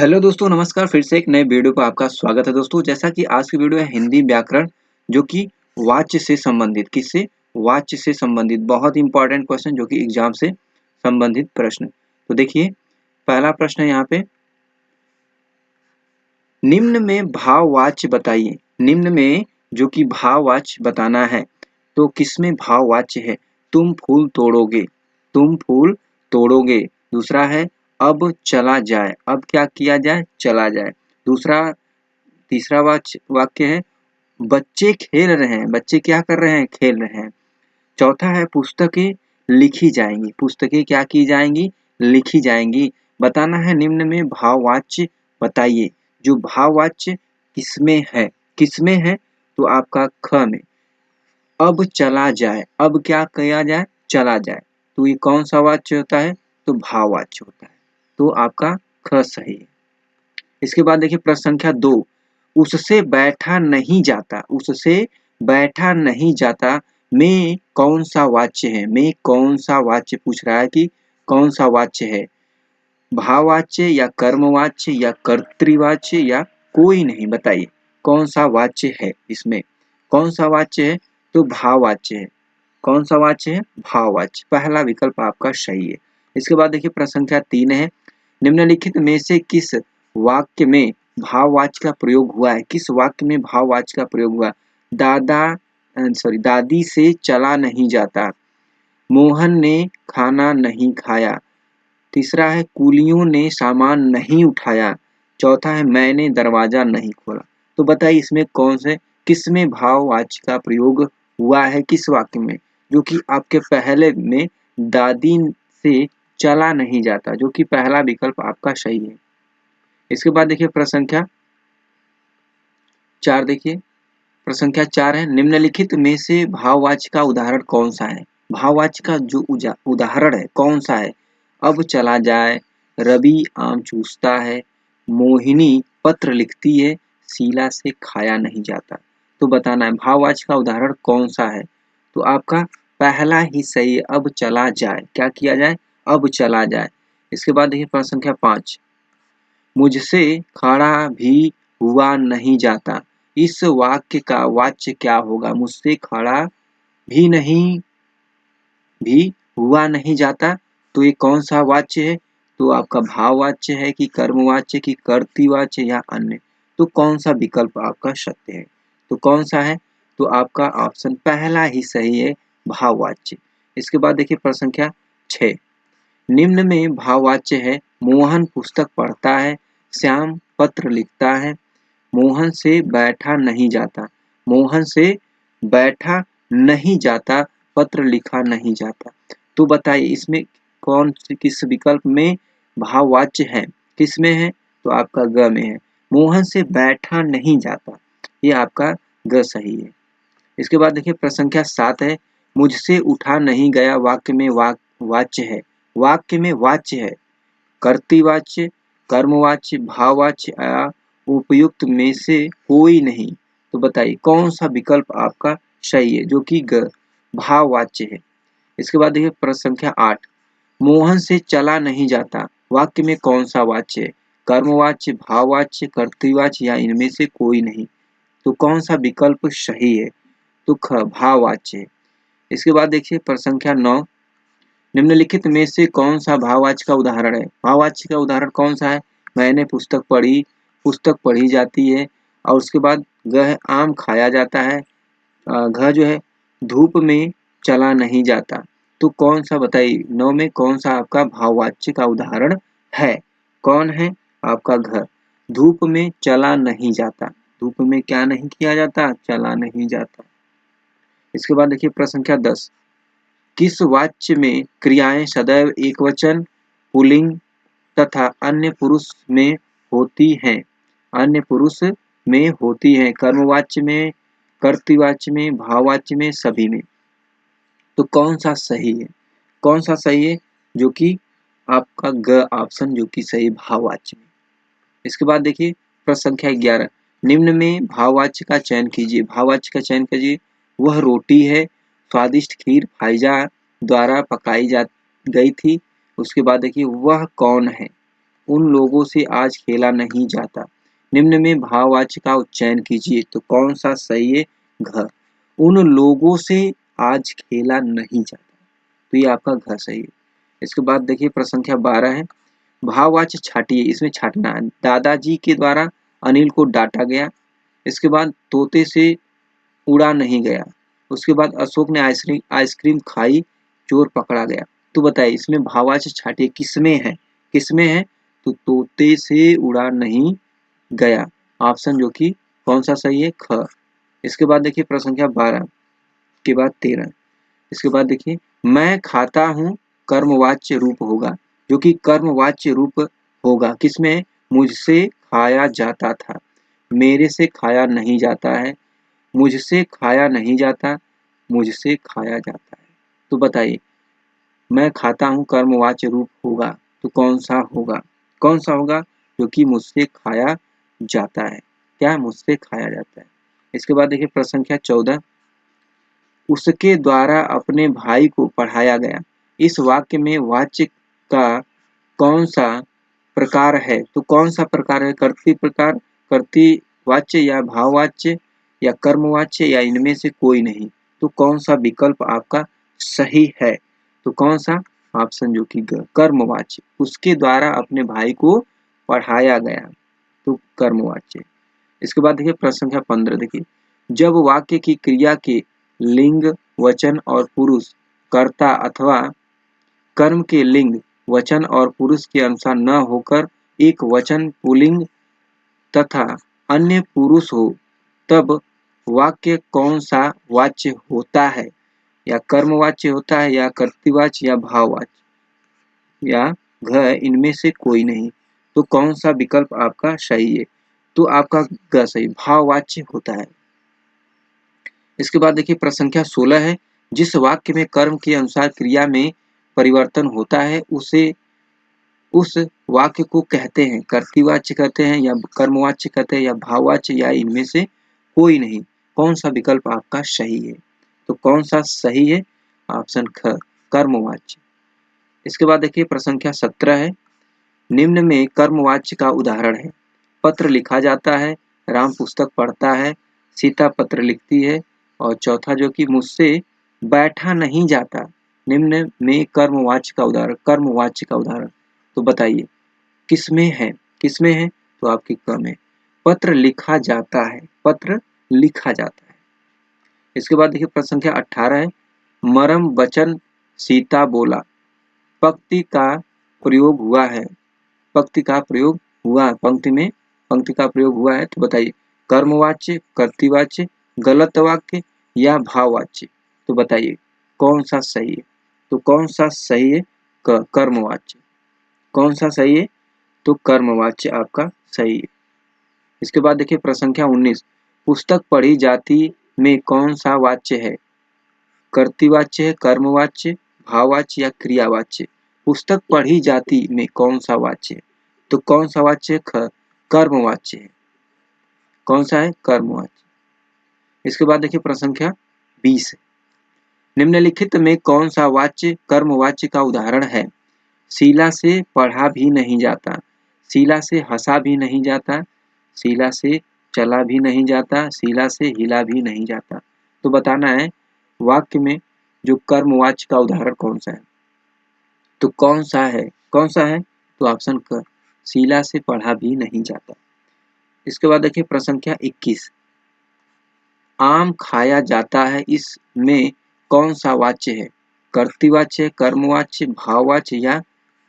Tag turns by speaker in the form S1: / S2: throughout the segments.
S1: Hello दोस्तों, नमस्कार। फिर से एक नए वीडियो पर आपका स्वागत है दोस्तों। जैसा कि आज की वीडियो है हिंदी व्याकरण, जो कि वाच्य से संबंधित, किससे? वाच्य से संबंधित बहुत इंपॉर्टेंट क्वेश्चन, जो कि एग्जाम से संबंधित प्रश्न। तो देखिए, पहला प्रश्न है यहाँ पे, निम्न में भाववाच्य बताइए। निम्न में जो कि भाववाच्य बताना है, तो किसमें भाववाच्य है? तुम फूल तोड़ोगे, तुम फूल तोड़ोगे। दूसरा है, अब चला जाए, अब क्या किया जाए? चला जाए। दूसरा, तीसरा वाक्य है, बच्चे खेल रहे हैं। बच्चे क्या कर रहे हैं? खेल रहे हैं। चौथा है, पुस्तकें लिखी जाएंगी। पुस्तकें क्या की जाएंगी? लिखी जाएंगी। बताना है निम्न में भाववाच्य बताइए। जो भाववाच्य किसमें है? किसमें है? तो आपका ख में। अब चला जाए, अब क्या किया जाए? चला जाए। तो ये कौन सा वाच्य होता है? तो भाववाच्य होता है। तो आपका ख सही है। इसके बाद देखिए प्रश्न संख्या 2, उससे बैठा नहीं जाता। उससे बैठा नहीं जाता में कौन सा वाच्य है? में कौन सा वाच्य पूछ रहा है कि कौन सा वाच्य है? भाववाच्य या कर्मवाच्य या कर्तृवाच्य या कोई नहीं? बताइए कौन सा वाच्य है इसमें? कौन सा वाच्य है? तो भाववाच्य है। कौन सा वाच्य है? भाववाच्य। पहला विकल्प आपका सही है। इसके बाद देखिए प्रश्न संख्या 3 है, निम्नलिखित में से किस वाक्य में भाववाच्य का प्रयोग हुआ है? किस वाक्य में भाववाच्य का प्रयोग हुआ? दादी से चला नहीं जाता। मोहन ने खाना नहीं खाया। तीसरा है, कुलियों ने सामान नहीं उठाया। चौथा है, मैंने दरवाजा नहीं खोला। तो बताइए इसमें कौन से, किस में भाववाच्य का प्रयोग हुआ है? किस वाक्य में? जो कि आपके पहले में दादी से चला नहीं जाता, जो कि पहला विकल्प आपका सही है। इसके बाद देखिए प्रश्न संख्या 4। देखिए प्रश्न संख्या 4 है, निम्नलिखित में से भाववाच्य का उदाहरण कौन सा है? भाववाच्य का जो उदाहरण है कौन सा है? अब चला जाए, रवि आम चूसता है, मोहिनी पत्र लिखती है, शीला से खाया नहीं जाता। तो बताना है भाववाच्य का उदाहरण कौन सा है? तो आपका पहला ही सही है, अब चला जाए। क्या किया जाए? अब चला जाए। इसके बाद देखिए प्रश्न संख्या 5, मुझसे खड़ा भी हुआ नहीं जाता। इस वाक्य का वाच्य क्या होगा? मुझसे खड़ा भी नहीं, भी हुआ नहीं जाता। तो ये कौन सा वाच्य है? तो आपका भाववाच्य है कि कर्मवाच्य की कर्तृवाच्य या अन्य? तो कौन सा विकल्प आपका सत्य है? तो कौन सा है? तो आपका ऑप्शन पहला ही सही है, भाववाच्य। इसके बाद देखिए प्रश्न संख्या 6, निम्न में भाववाच्य है, मोहन पुस्तक पढ़ता है, श्याम पत्र लिखता है, मोहन से बैठा नहीं जाता। मोहन से बैठा नहीं जाता, पत्र लिखा नहीं जाता। तो बताइए इसमें कौन से, किस विकल्प में भाववाच्य है? किस में है? तो आपका ग में है, मोहन से बैठा नहीं जाता। ये आपका ग सही है। इसके बाद देखिए प्रश्न संख्या 7 है, मुझसे उठा नहीं गया वाक्य में वाच्य है। वाक्य में वाच्य है कर्तृवाच्य, कर्मवाच्य, भाववाच्य या उपयुक्त में से कोई नहीं। तो बताइए कौन सा विकल्प आपका सही है? जो कि ग भाववाच्य है। इसके बाद देखिए प्रश्न संख्या 8, मोहन से चला नहीं जाता वाक्य में कौन सा वाच्य है? कर्मवाच्य, भाववाच्य, कर्तृवाच्य या इनमें से कोई नहीं? तो कौन सा विकल्प सही है? तो ख भाववाच्य है। इसके बाद देखिए प्रश्न संख्या 9, निम्नलिखित में से कौन सा भाववाच्य का उदाहरण है? भाववाच्य का उदाहरण कौन सा है? मैंने पुस्तक पढ़ी, पुस्तक पढ़ी जाती है। और उसके बाद ग है, आम खाया जाता है। घ जो है, धूप में चला नहीं जाता। तो कौन सा बताइए, 9 में कौन सा आपका भाववाच्य का उदाहरण है? कौन है? आपका घ। धूप में चला नहीं जाता। धूप में क्या नहीं किया जाता? चला नहीं जाता। इसके बाद देखिए प्रश्न संख्या 10, किस वाच्य में क्रियाएं सदैव एकवचन, पुल्लिंग तथा अन्य पुरुष में होती हैं? अन्य पुरुष में होती हैं। कर्मवाच्य में, कर्तृवाच्य में, भाववाच्य में, सभी में। तो कौन सा सही है? कौन सा सही है? जो कि आपका ग ऑप्शन, जो कि सही भाववाच्य में। इसके बाद देखिए प्रश्न संख्या 11, निम्न में भाववाच्य का चयन कीजिए। भाववाच्य का चयन कीजिए। वह रोटी है, स्वादिष्ट खीर फाइजा द्वारा पकाई जा गई थी। उसके बाद देखिए वह कौन है? उन लोगों से आज खेला नहीं जाता। निम्न में भाववाच्य का उच्चारण कीजिए तो कौन सा सही है? घ। उन लोगों से आज खेला नहीं जाता, तो ये आपका घ सही है। इसके बाद देखिए प्रश्न संख्या 12 है, भाववाच्य छाटिए, इसमें छाटना है। दादाजी के द्वारा अनिल को डांटा गया। इसके बाद तोते से उड़ा नहीं गया। उसके बाद अशोक ने आइसक्रीम खाई, चोर पकड़ा गया। तो बताइए इसमें भाववाच्य छाटिए किसमें है? किसमें है? तो तोते से उड़ा नहीं गया, ऑप्शन जो कि कौन सा सही है? ख। इसके बाद देखिए प्रश्न संख्या 12 के बाद 13। इसके बाद देखिए मैं खाता हूँ कर्मवाच्य रूप होगा, जो कि कर्मवाच्य रूप होगा किसमें? मुझसे खाया जाता था, मेरे से खाया नहीं जाता है, मुझसे खाया नहीं जाता, मुझसे खाया जाता है। तो बताइए मैं खाता हूँ कर्मवाच्य रूप होगा तो कौन सा होगा? कौन सा होगा? जो कि मुझसे खाया जाता है। क्या? मुझसे खाया जाता है। इसके बाद देखिए प्रश्न संख्या 14, उसके द्वारा अपने भाई को पढ़ाया गया। इस वाक्य में वाच्य का कौन सा प्रकार है? तो कौन सा प्रकार है? कर्तृ प्रकार, कर्तृवाच्य या भाववाच्य या कर्मवाच्य या इनमें से कोई नहीं। तो कौन सा विकल्प आपका सही है? तो कौन सा? ऑप्शन जो कि कर्मवाच्य। उसके द्वारा अपने भाई को पढ़ाया गया, तो कर्मवाच्य। इसके बाद देखिए प्रश्न संख्या 15 देखिए, जब वाक्य की क्रिया के लिंग, वचन और पुरुष, कर्ता अथवा कर्म के लिंग, वचन और पुरुष के अनुसार न होकर एक वचन पुल्लिंग तथा अन्य पुरुष हो, तब वाक्य कौन सा वाच्य होता है? या कर्मवाच्य होता है या कर्तृवाच्य या भाववाच्य या घ, इनमें से कोई नहीं। तो कौन सा विकल्प आपका सही है? तो आपका ग सही, भाववाच्य होता है। इसके बाद देखिए प्रश्न संख्या 16 है, जिस वाक्य में कर्म के अनुसार क्रिया में परिवर्तन होता है उसे उस वाक्य को कहते हैं कर्तृवाच्य कहते हैं या कर्मवाच्य कहते हैं या भाववाच्य या इनमें से कोई नहीं। कौन सा विकल्प आपका सही है? तो कौन सा सही है? ऑप्शन ख, कर्मवाच्य। इसके बाद देखिए प्रश्न संख्या 17 है, निम्न में कर्मवाच्य का उदाहरण है। पत्र लिखा जाता है, राम पुस्तक पढ़ता है, सीता पत्र लिखती है, और चौथा जो कि मुझसे बैठा नहीं जाता। निम्न में कर्मवाच्य का उदाहरण, कर्मवाच्य का उदाहरण तो बताइए किसमें है? किसमें है? तो आपकी क में, पत्र लिखा जाता है, पत्र लिखा जाता है। इसके बाद देखिए प्रश्न संख्या 18 है, मरम वचन सीता बोला, पंक्ति का प्रयोग हुआ है, पंक्ति का प्रयोग हुआ है, पंक्ति में पंक्ति का प्रयोग हुआ है। तो बताइए कर्मवाच्य, कर्तृवाच्य, गलत वाक्य या भाववाच्य। तो बताइए कौन सा सही है? तो कौन सा सही है? कर्मवाच्य। कौन सा सही है? तो कर्मवाच्य आपका सही है। इसके बाद देखिए प्रश्न संख्या 19, पुस्तक पढ़ी जाती में कौन सा वाच्य है? कर्तृवाच्य है, कर्मवाच्य, भाववाच्य या क्रियावाच्य। पुस्तक पढ़ी जाती में कौन सा वाच्य है? तो कौन सा वाच्य है? कर्मवाच्य है। कौन सा है? कर्मवाच्य। इसके बाद देखिए प्रश्न संख्या 20, निम्नलिखित में कौन सा वाच्य कर्मवाच्य का उदाहरण है? शीला से पढ़ा भी नहीं जाता, शीला से हंसा भी नहीं जाता, शीला से चला भी नहीं जाता, शीला से हिला भी नहीं जाता। तो बताना है वाक्य में जो कर्मवाच्य का उदाहरण कौन सा है? तो कौन सा है? कौन सा है? तो ऑप्शन क, शीला से पढ़ा भी नहीं जाता। इसके बाद देखिए प्रश्न संख्या 21, आम खाया जाता है, इसमें कौन सा वाच्य है? कर्तृवाच्य, कर्मवाच्य, भाववाच्य या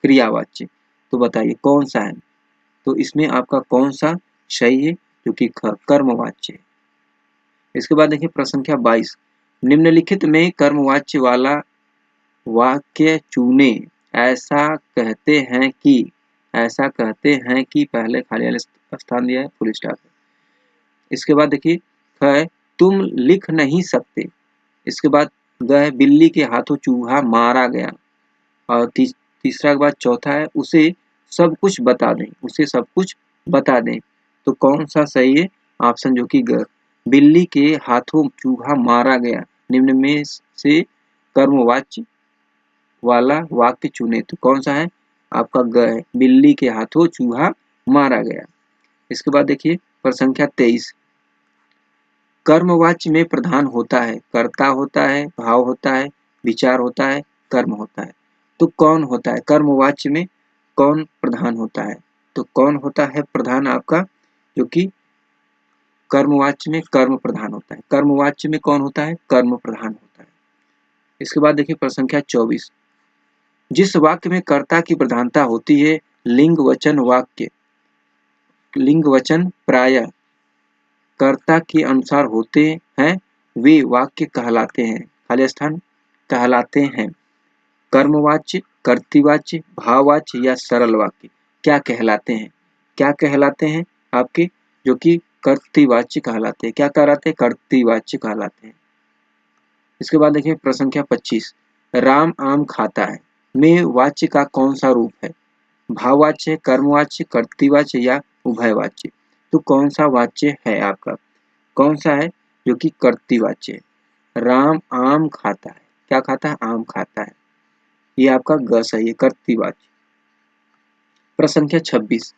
S1: क्रियावाच्य। तो बताइए कौन सा है? तो इसमें आपका कौन सा सही है? जो कि कर्मवाच्य है। इसके बाद देखिए प्रश्न संख्या 22, निम्नलिखित में कर्मवाच्य वाला वाक्य चुने। ऐसा कहते हैं कि, ऐसा कहते हैं कि, पहले खाली वाला स्थान दिया है, फुल स्टॉप है। इसके बाद देखिए है, तुम लिख नहीं सकते। इसके बाद ग, बिल्ली के हाथों चूहा मारा गया। और तीसरा के बाद चौथा है, उसे सब कुछ बता दें, उसे सब कुछ बता दें। तो कौन सा सही है? ऑप्शन जो कि ग, बिल्ली के हाथों चूहा मारा गया। निम्न में से कर्मवाच्य वाला वाक्य चुने। तो कौन सा है? आपका ग है, बिल्ली के हाथों चूहा मारा गया। इसके बाद देखिए प्रश्न संख्या 23, कर्मवाच्य में प्रधान होता है, कर्ता होता है, भाव होता है, विचार होता है, कर्म होता है। तो कौन होता है कर्मवाच्य में, कौन प्रधान होता है? तो कौन होता है प्रधान आपका, जो कि कर्मवाच्य में कर्म प्रधान होता है। कर्मवाच्य में कौन होता है? कर्म प्रधान होता है। इसके बाद देखिए प्रश्न संख्या 24, जिस वाक्य में कर्ता की प्रधानता होती है, लिंग वचन वाक्य, लिंग वचन प्रायः कर्ता के अनुसार होते हैं, वे वाक्य कहलाते हैं, खाली स्थान कहलाते हैं। कर्मवाच्य, कर्तृवाच्य, भाववाच्य या सरल वाक्य क्या कहलाते हैं? क्या कहलाते हैं आपके? जो कि कर्तृवाच्य कहलाते हैं। क्या कहलाते हैं? कर्तृवाच्य कहलाते हैं। इसके बाद देखिए प्रश्न संख्या 25, राम आम खाता है में वाच्य का कौन सा रूप है? भाववाच्य, कर्मवाच्य, कर्तृवाच्य या उभयवाच्य? तो कौन सा वाच्य है आपका? कौन सा है? जो कि कर्तृवाच्य है। राम आम खाता है, क्या खाता है? आम खाता है, ये आपका ग सही है, कर्तृवाच्य। प्रश्न संख्या 26,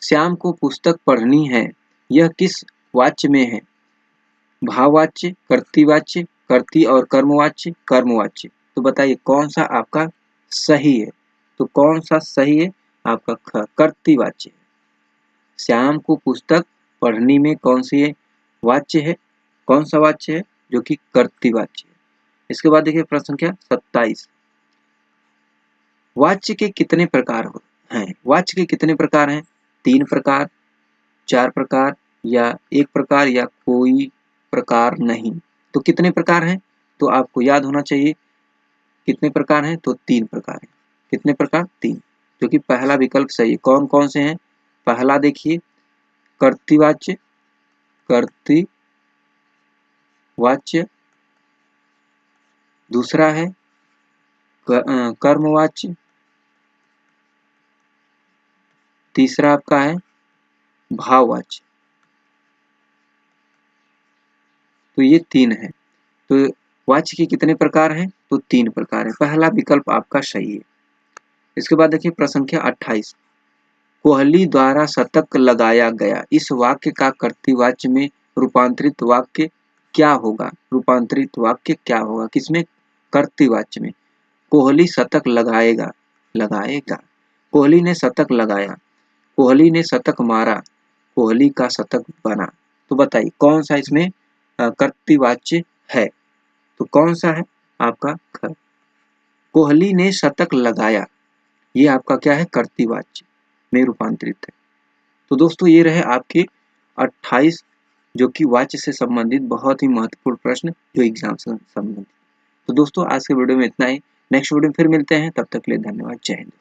S1: श्याम को पुस्तक पढ़नी है, यह किस वाच्य में है? भाववाच्य, कर्तृवाच्य, कर्तृ और कर्मवाच्य, कर्मवाच्य। तो बताइए कौन सा आपका सही है? तो कौन सा सही है आपका? ख, कर्तृवाच्य। श्याम को पुस्तक पढ़नी में कौन सी है वाच्य है? कौन सा वाच्य है? जो कि कर्तृवाच्य है। इसके बाद देखिए प्रश्न संख्या 27, वाच्य के कितने प्रकार हैं? वाच्य के कितने प्रकार हैं? 3 प्रकार, 4 प्रकार या 1 प्रकार या कोई प्रकार नहीं। तो कितने प्रकार हैं? तो आपको याद होना चाहिए कितने प्रकार हैं? तो 3 प्रकार हैं। कितने प्रकार? 3, जो कि पहला विकल्प सही है। कौन कौन से हैं? पहला देखिए कर्तृवाच्य, कर्तृवाच्य, दूसरा है कर्मवाच्य, तीसरा आपका है भाववाच्य। तो ये 3 है। तो वाच्य के कितने प्रकार हैं? तो 3 प्रकार है। पहला विकल्प आपका सही है। इसके बाद देखिए प्रश्न संख्या 28, कोहली द्वारा शतक लगाया गया, इस वाक्य का कर्तृवाच्य में रूपांतरित वाक्य क्या होगा? रूपांतरित वाक्य क्या होगा? किसमें? कर्तृवाच्य में। कोहली शतक लगाएगा, लगाएगा, कोहली ने शतक लगाया, कोहली ने शतक मारा, कोहली का शतक बना। तो बताइए कौन सा इसमें कर्तृवाच्य है? तो कौन सा है आपका? ख, कोहली ने शतक लगाया, ये आपका क्या है? कर्तृवाच्य में रूपांतरित है। तो दोस्तों ये रहे आपके 28 जो कि वाच्य से संबंधित बहुत ही महत्वपूर्ण प्रश्न जो एग्जाम से संबंधित। तो दोस्तों आज के वीडियो में इतना ही। नेक्स्ट वीडियो में फिर मिलते हैं, तब तक के लिए धन्यवाद। जय हिंद।